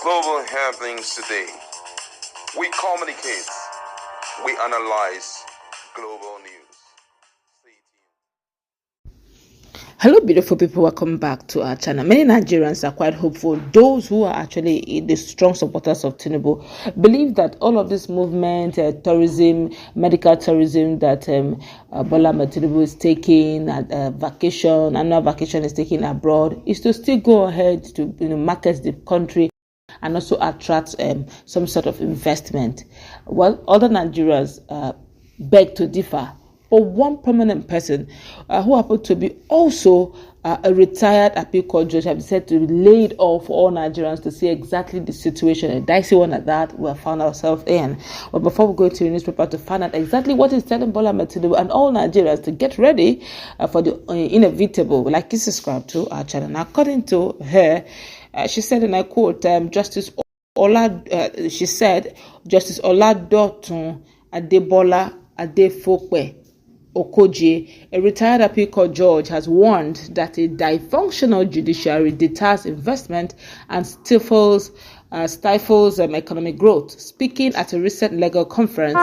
Global happenings today. We communicate. We analyze global news. Hello, beautiful people. Welcome back to our channel. Many Nigerians are quite hopeful. Those who are actually the strong supporters of Tinubu believe that all of this movement, tourism, medical tourism that Bola Tinubu is taking at vacation, annual vacation is taking abroad, is to still go ahead to market the country and also attract some sort of investment. Well, other Nigerians beg to differ. But one prominent person who happened to be also a retired appeal court judge have said to be laid off for all Nigerians to see exactly the situation, a dicey one at that, we have found ourselves in. But before we go to the newspaper to find out exactly what is telling Bola Tinubu and all Nigerians to get ready for the inevitable, like you subscribe to our channel. Now, according to her, she said, and I quote, Justice Oladotun Adebola Adefokwe Okoje, a retired appeal court judge, has warned that a dysfunctional judiciary deters investment and stifles economic growth. Speaking at a recent legal conference,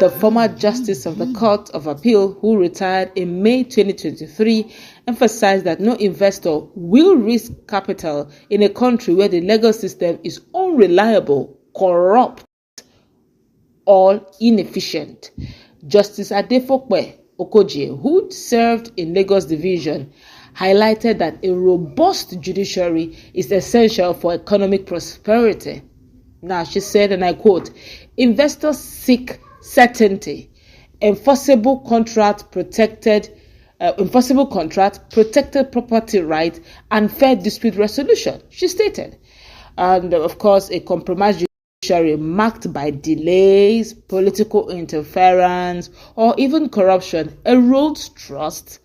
the former Justice of the Court of Appeal, who retired in May 2023, emphasized that no investor will risk capital in a country where the legal system is unreliable, corrupt, or inefficient. Justice Adefokwe Okoje, who served in Lagos Division, highlighted that a robust judiciary is essential for economic prosperity. Now, she said, and I quote, investors seek certainty, enforceable contract, protected property right, and fair dispute resolution, she stated. And of course, a compromised judiciary marked by delays, political interference, or even corruption erodes trust,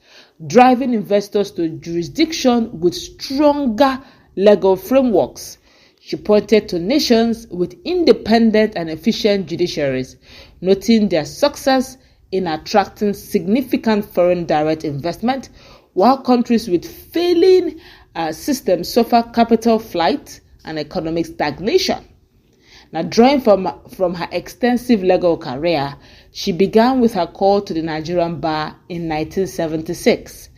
driving investors to jurisdiction with stronger legal frameworks. She pointed to nations with independent and efficient judiciaries, noting their success in attracting significant foreign direct investment, while countries with failing systems suffer capital flight and economic stagnation. Now, drawing from her extensive legal career, she began with her call to the Nigerian bar in 1976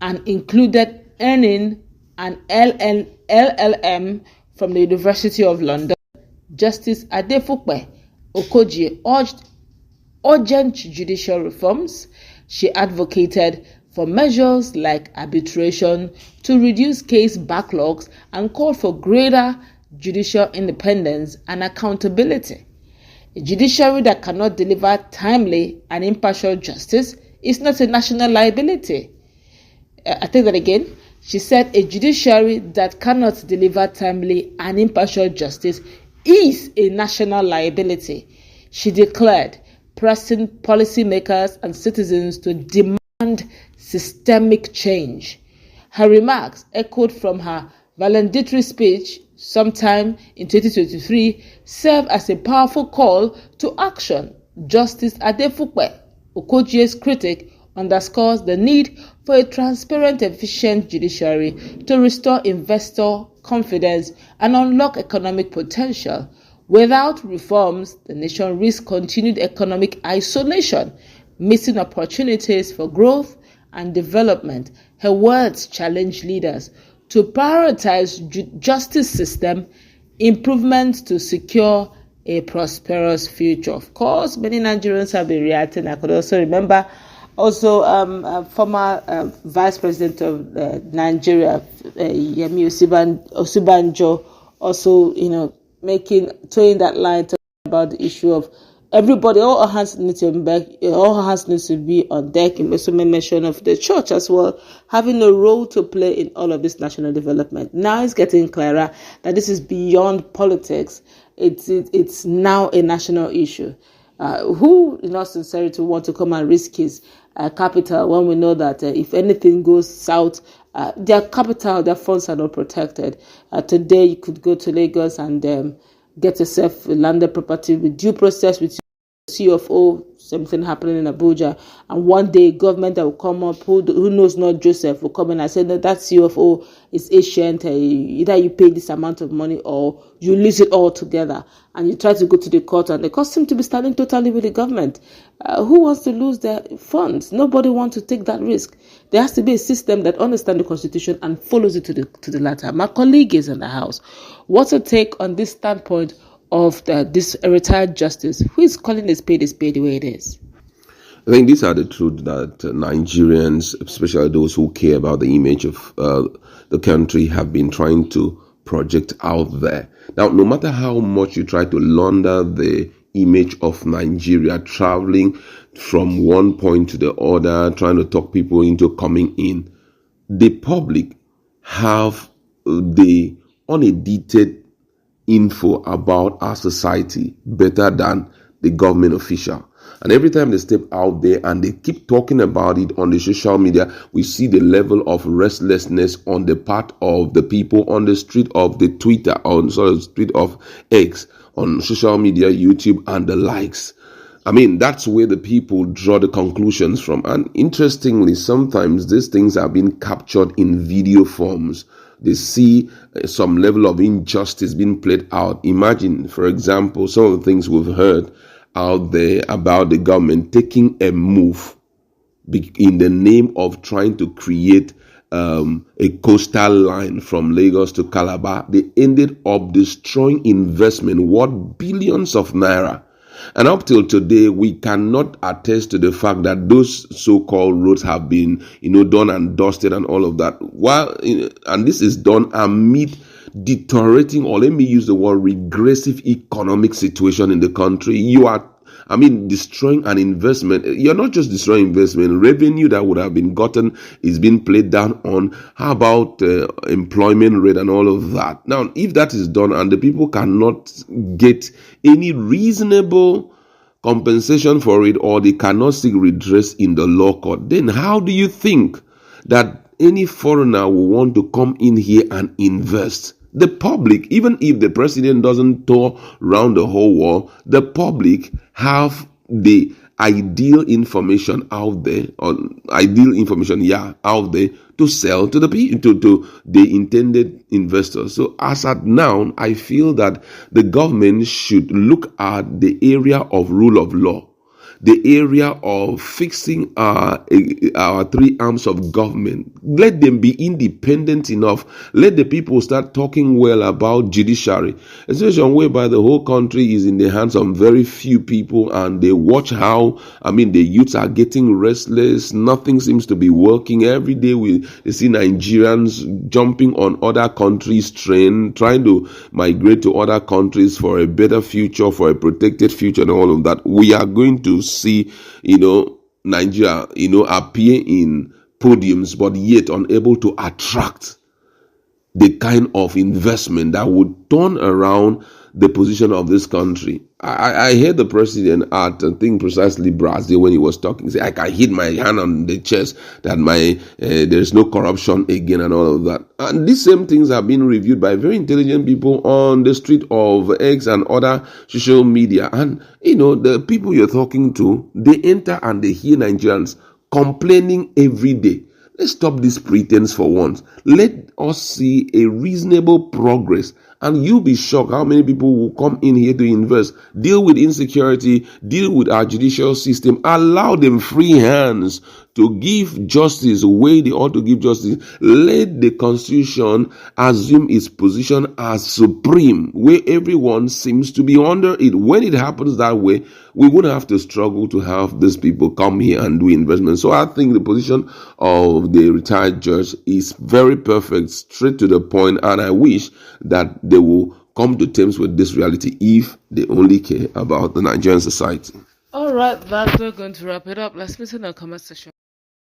and included earning an LLM from the University of London. Justice Adefokwe Okoje urged urgent judicial reforms. She advocated for measures like arbitration to reduce case backlogs and called for greater judicial independence and accountability. A judiciary that cannot deliver timely and impartial justice is not a national liability. I take that again. She said a judiciary that cannot deliver timely and impartial justice is a national liability. She declared, pressing policymakers and citizens to demand systemic change. Her remarks, echoed from her valedictory speech sometime in 2023, serve as a powerful call to action. Justice Adefokwe Okoje's critic underscores the need for a transparent, efficient judiciary to restore investor confidence and unlock economic potential. Without reforms, the nation risks continued economic isolation, missing opportunities for growth and development. Her words challenge leaders to prioritize justice system improvements to secure a prosperous future. Of course, many Nigerians have been reacting. I could also remember former Vice President of Nigeria, Yemi Osibanjo, also, towing that line, talking about the issue of everybody, all hands need to be on deck. In also mention of the church as well, having a role to play in all of this national development. Now it's getting clearer that this is beyond politics. It's now a national issue. Who, in all sincerity, want to come and risk his capital when we know that if anything goes south, their capital, their funds are not protected. Today, you could go to Lagos and get yourself a landed property with due process, with CFO, something happening in Abuja, and one day government that will come up, who knows, not Joseph, will come in and say, no, that CFO is ancient, either you pay this amount of money or you lose it all together, and you try to go to the court, and the court seem to be standing totally with the government. Who wants to lose their funds? Nobody wants to take that risk. There has to be a system that understands the constitution and follows it to the latter. My colleague is in the house. What's your take on this standpoint of this retired justice who is calling a spade the way it is? I think these are the truths that Nigerians, especially those who care about the image of the country, have been trying to project out there. Now, no matter how much you try to launder the image of Nigeria, traveling from one point to the other, trying to talk people into coming in, the public have the unedited info about our society better than the government official. And every time they step out there and they keep talking about it on the social media, we see the level of restlessness on the part of the people on the street of the Twitter, on the street of X, on social media, YouTube, and the likes. I mean, that's where the people draw the conclusions from. And interestingly, sometimes these things are being captured in video forms. They see some level of injustice being played out. Imagine, for example, some of the things we've heard out there about the government taking a move in the name of trying to create a coastal line from Lagos to Calabar. They ended up destroying investment worth billions of naira. And up till today, we cannot attest to the fact that those so-called roads have been, done and dusted and all of that. And this is done amid deteriorating, or let me use the word regressive economic situation in the country. You are, destroying an investment. You're not just destroying investment. Revenue that would have been gotten is being played down on. How about employment rate and all of that? Now, if that is done and the people cannot get any reasonable compensation for it, or they cannot seek redress in the law court, then how do you think that any foreigner will want to come in here and invest? The public, even if the president doesn't tour around the whole world, the public have the ideal information out there, out there to sell to the intended investors. So as at now, I feel that the government should look at the area of rule of law, the area of fixing our three arms of government. Let them be independent enough. Let the people start talking well about judiciary, a situation whereby the whole country is in the hands of very few people, and they watch how, the youths are getting restless. Nothing seems to be working. Every day we see Nigerians jumping on other countries' train, trying to migrate to other countries for a better future, for a protected future, and all of that. We are going to see, Nigeria, appear in podiums, but yet unable to attract the kind of investment that would turn around the position of this country. I heard the president at, I think, precisely Brazil, when he was talking, say, I can hit my hand on the chest that there's no corruption again and all of that. And these same things are being reviewed by very intelligent people on the street of X and other social media. And, the people you're talking to, they enter and they hear Nigerians complaining every day. Let's stop this pretense for once. Let us see a reasonable progress, and you'll be shocked how many people will come in here to invest, deal with insecurity, deal with our judicial system, allow them free hands to give justice the way they ought to give justice. Let the Constitution assume its position as supreme, where everyone seems to be under it. When it happens that way, we wouldn't have to struggle to have these people come here and do investments. So I think the position of the retired judge is very perfect, straight to the point, and I wish that they will come to terms with this reality if they only care about the Nigerian society. All right, that's we're going to wrap it up. Let's listen to our comment section.